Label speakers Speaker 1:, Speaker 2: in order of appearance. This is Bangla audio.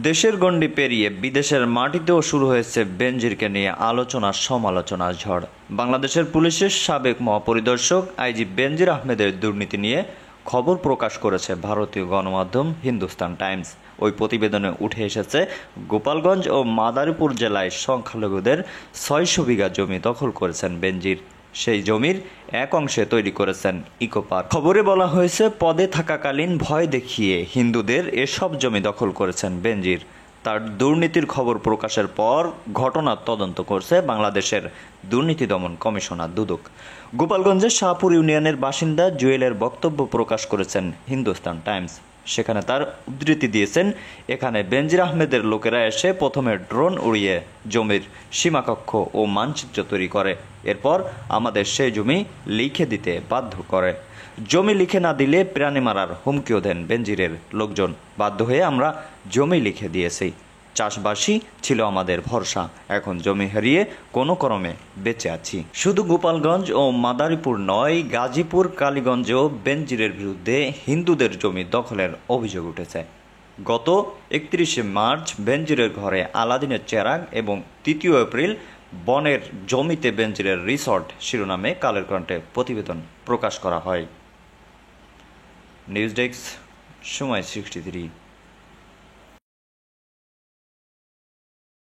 Speaker 1: দেশের গণ্ডি পেরিয়ে বিদেশের মাটিতেও শুরু হয়েছে বেনজিরকে নিয়ে আলোচনা সমালোচনার ঝড়। বাংলাদেশের পুলিশের সাবেক মহাপরিদর্শক আইজি বেনজির আহমেদের দুর্নীতি নিয়ে খবর প্রকাশ করেছে ভারতীয় গণমাধ্যম হিন্দুস্তান টাইমস। ওই প্রতিবেদনে উঠে এসেছে গোপালগঞ্জ ও মাদারীপুর জেলায় সংখ্যালঘুদের ৬০০ বিঘা জমি দখল করেছেন বেনজির। সেই জমির এক অংশে তৈরি করেছেন ইকো পার্ক। খবরে বলা হয়েছে, পদে থাকাকালীন ভয় দেখিয়ে হিন্দুদের এসব জমি দখল করেছেন বেনজির। তার দুর্নীতির খবর প্রকাশের পর ঘটনার তদন্ত করছে বাংলাদেশের দুর্নীতি দমন কমিশনার দুদক। গোপালগঞ্জের শাহপুর ইউনিয়নের বাসিন্দা জুয়েলের বক্তব্য প্রকাশ করেছেন হিন্দুস্তান টাইমস। সেখানে তার উদ্ধৃতি দিয়েছেন, এখানে বেনজির আহমেদের লোকেরা এসে প্রথমে ড্রোন উড়িয়ে জমির সীমাকক্ষ ও মানচিত্র তৈরি করে, এরপর আমাদের সেই জমি লিখে দিতে বাধ্য করে। জমি লিখে না দিলে প্রাণী মারার হুমকিও দেন বেনজিরের লোকজন। বাধ্য হয়ে আমরা জমি লিখে দিয়েছি। চাষবাসই ছিল আমাদের ভরসা। এখন জমি হারিয়ে কোনো ক্রমে বেঁচে আছি। শুধু গোপালগঞ্জ ও মাদারীপুর নয়, গাজীপুর, কালীগঞ্জেও বেনজিরের বিরুদ্ধে হিন্দুদের জমি দখলের অভিযোগ উঠেছে। গত ৩১ মার্চ বেনজিরের ঘরে আলাদিনের চেরাগ এবং ৩ এপ্রিল বনের জমিতে বেনজিরের রিসর্ট শিরোনামে কালের কণ্ঠে প্রতিবেদন প্রকাশ করা হয়। নিউজ ডেস্ক, সময় 63।